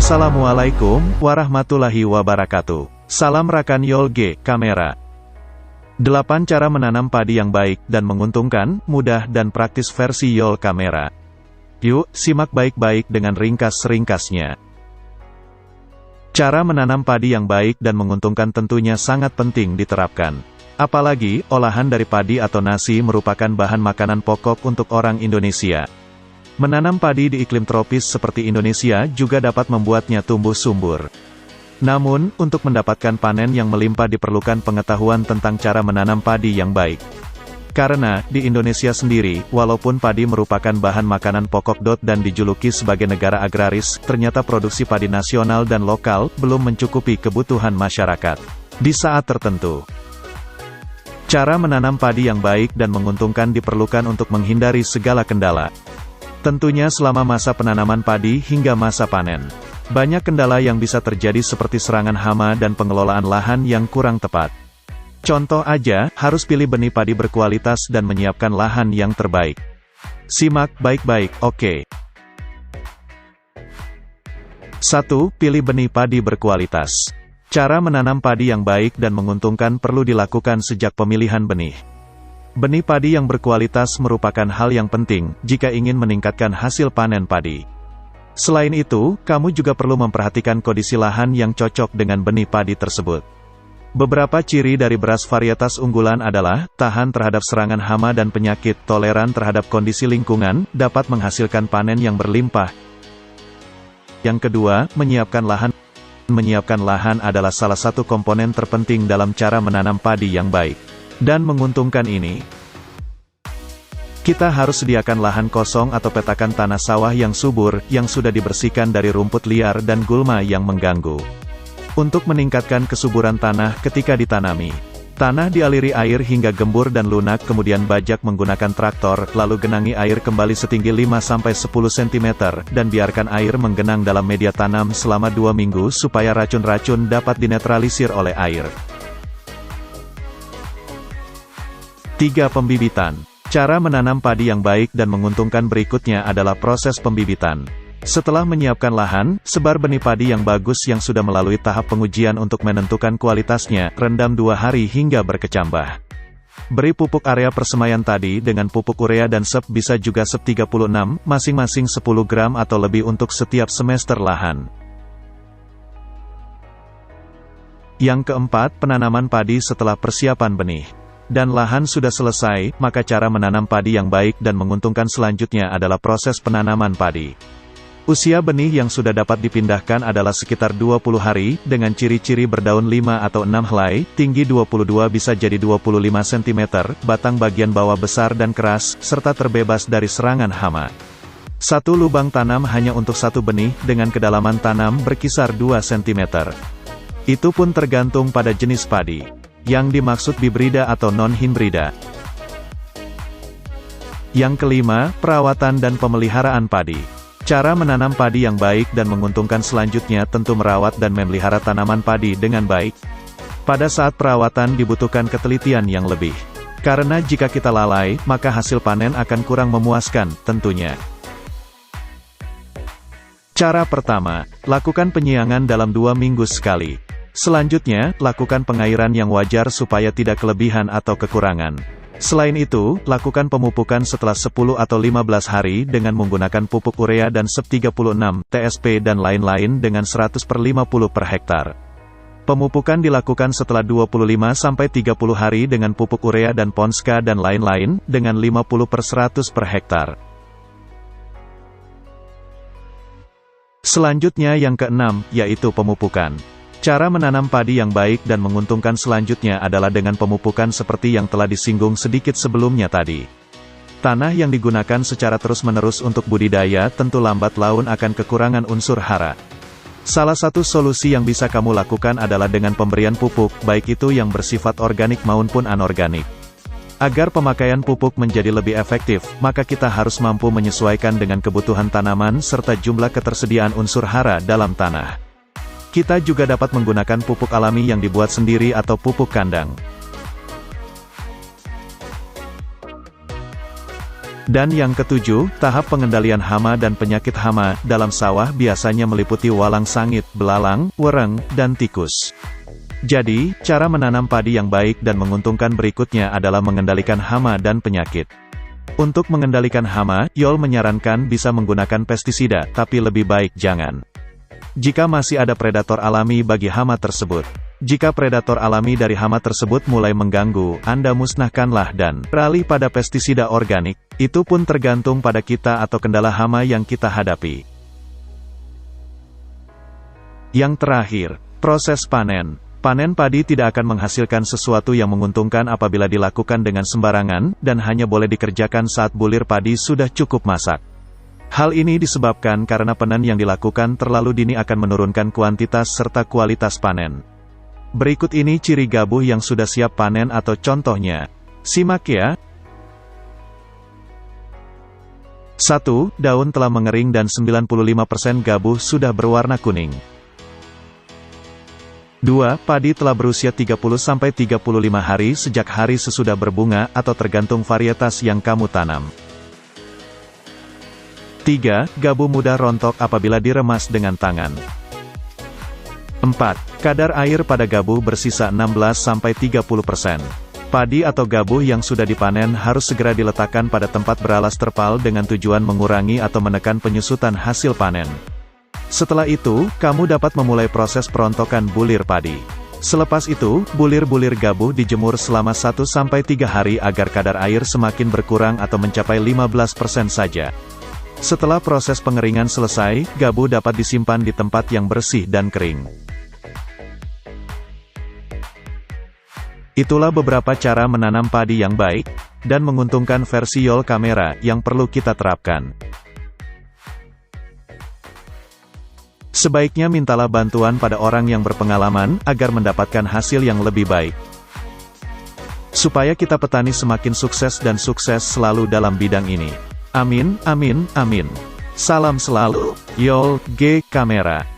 Assalamualaikum warahmatullahi wabarakatuh. Salam Rakan Yolge Kamera. 8 cara menanam padi yang baik dan menguntungkan, mudah dan praktis versi Yol Kamera. Yuk, simak baik-baik dengan ringkas-ringkasnya. Cara menanam padi yang baik dan menguntungkan tentunya sangat penting diterapkan. Apalagi, olahan dari padi atau nasi merupakan bahan makanan pokok untuk orang Indonesia. Menanam padi di iklim tropis seperti Indonesia juga dapat membuatnya tumbuh subur. Namun, untuk mendapatkan panen yang melimpah diperlukan pengetahuan tentang cara menanam padi yang baik. Karena, di Indonesia sendiri, walaupun padi merupakan bahan makanan pokok dan dijuluki sebagai negara agraris, ternyata produksi padi nasional dan lokal belum mencukupi kebutuhan masyarakat. Di saat tertentu, cara menanam padi yang baik dan menguntungkan diperlukan untuk menghindari segala kendala. Tentunya selama masa penanaman padi hingga masa panen. Banyak kendala yang bisa terjadi seperti serangan hama dan pengelolaan lahan yang kurang tepat. Contoh aja, harus pilih benih padi berkualitas dan menyiapkan lahan yang terbaik. Simak baik-baik, oke. 1. Pilih benih padi berkualitas. Cara menanam padi yang baik dan menguntungkan perlu dilakukan sejak pemilihan benih. Benih padi yang berkualitas merupakan hal yang penting jika ingin meningkatkan hasil panen padi. Selain itu, kamu juga perlu memperhatikan kondisi lahan yang cocok dengan benih padi tersebut. Beberapa ciri dari beras varietas unggulan adalah tahan terhadap serangan hama dan penyakit, toleran terhadap kondisi lingkungan, dapat menghasilkan panen yang berlimpah. Yang kedua, menyiapkan lahan. Menyiapkan lahan adalah salah satu komponen terpenting dalam cara menanam padi yang baik dan menguntungkan ini. Kita harus sediakan lahan kosong atau petakan tanah sawah yang subur, yang sudah dibersihkan dari rumput liar dan gulma yang mengganggu. Untuk meningkatkan kesuburan tanah ketika ditanami, tanah dialiri air hingga gembur dan lunak, kemudian bajak menggunakan traktor, lalu genangi air kembali setinggi 5-10 cm, dan biarkan air menggenang dalam media tanam selama 2 minggu supaya racun-racun dapat dinetralisir oleh air. 3. Pembibitan. Cara menanam padi yang baik dan menguntungkan berikutnya adalah proses pembibitan. Setelah menyiapkan lahan, sebar benih padi yang bagus yang sudah melalui tahap pengujian untuk menentukan kualitasnya, rendam 2 hari hingga berkecambah. Beri pupuk area persemaian tadi dengan pupuk urea dan SEP, bisa juga SEP 36, masing-masing 10 gram atau lebih untuk setiap semester lahan. Yang keempat, penanaman padi setelah persiapan benih dan lahan sudah selesai, maka cara menanam padi yang baik dan menguntungkan selanjutnya adalah proses penanaman padi. Usia benih yang sudah dapat dipindahkan adalah sekitar 20 hari, dengan ciri-ciri berdaun 5 atau 6 helai, tinggi 22 bisa jadi 25 cm, batang bagian bawah besar dan keras, serta terbebas dari serangan hama. 1 lubang tanam hanya untuk 1 benih, dengan kedalaman tanam berkisar 2 cm. Itu pun tergantung pada jenis padi. Yang dimaksud hibrida atau non-hibrida. Yang kelima, perawatan dan pemeliharaan padi. Cara menanam padi yang baik dan menguntungkan selanjutnya tentu merawat dan memelihara tanaman padi dengan baik. Pada saat perawatan dibutuhkan ketelitian yang lebih. Karena jika kita lalai, maka hasil panen akan kurang memuaskan, tentunya. Cara pertama, lakukan penyiangan dalam 2 minggu sekali. Selanjutnya, lakukan pengairan yang wajar supaya tidak kelebihan atau kekurangan. Selain itu, lakukan pemupukan setelah 10 atau 15 hari dengan menggunakan pupuk urea dan SEP 36, TSP dan lain-lain dengan 100/50 per hektar. Pemupukan dilakukan setelah 25-30 hari dengan pupuk urea dan Ponska dan lain-lain, dengan 50/100 per hektar. Selanjutnya yang keenam, yaitu pemupukan. Cara menanam padi yang baik dan menguntungkan selanjutnya adalah dengan pemupukan seperti yang telah disinggung sedikit sebelumnya tadi. Tanah yang digunakan secara terus-menerus untuk budidaya tentu lambat laun akan kekurangan unsur hara. Salah satu solusi yang bisa kamu lakukan adalah dengan pemberian pupuk, baik itu yang bersifat organik maupun anorganik. Agar pemakaian pupuk menjadi lebih efektif, maka kita harus mampu menyesuaikan dengan kebutuhan tanaman serta jumlah ketersediaan unsur hara dalam tanah. Kita juga dapat menggunakan pupuk alami yang dibuat sendiri atau pupuk kandang. Dan yang ketujuh, tahap pengendalian hama dan penyakit hama dalam sawah biasanya meliputi walang sangit, belalang, wereng, dan tikus. Jadi, cara menanam padi yang baik dan menguntungkan berikutnya adalah mengendalikan hama dan penyakit. Untuk mengendalikan hama, Yol menyarankan bisa menggunakan pestisida, tapi lebih baik jangan. Jika masih ada predator alami bagi hama tersebut. Jika predator alami dari hama tersebut mulai mengganggu, Anda musnahkanlah dan beralih pada pestisida organik. Itu pun tergantung pada kita atau kendala hama yang kita hadapi. Yang terakhir, proses panen. Panen padi tidak akan menghasilkan sesuatu yang menguntungkan apabila dilakukan dengan sembarangan, dan hanya boleh dikerjakan saat bulir padi sudah cukup masak. Hal ini disebabkan karena panen yang dilakukan terlalu dini akan menurunkan kuantitas serta kualitas panen. Berikut ini ciri gabuh yang sudah siap panen atau contohnya. Simak ya. 1. Daun telah mengering dan 95% gabuh sudah berwarna kuning. 2. Padi telah berusia 30-35 hari sejak hari sesudah berbunga atau tergantung varietas yang kamu tanam. 3. Gabuh mudah rontok apabila diremas dengan tangan. 4. Kadar air pada gabuh bersisa 16-30%. Padi atau gabuh yang sudah dipanen harus segera diletakkan pada tempat beralas terpal dengan tujuan mengurangi atau menekan penyusutan hasil panen. Setelah itu, kamu dapat memulai proses perontokan bulir padi. Selepas itu, bulir-bulir gabuh dijemur selama 1-3 hari agar kadar air semakin berkurang atau mencapai 15% saja. Setelah proses pengeringan selesai, gabuh dapat disimpan di tempat yang bersih dan kering. Itulah beberapa cara menanam padi yang baik dan menguntungkan versi Yol Camera yang perlu kita terapkan. Sebaiknya mintalah bantuan pada orang yang berpengalaman agar mendapatkan hasil yang lebih baik. Supaya kita petani semakin sukses dan sukses selalu dalam bidang ini. Amin, amin, amin. Salam selalu, Yol Camera.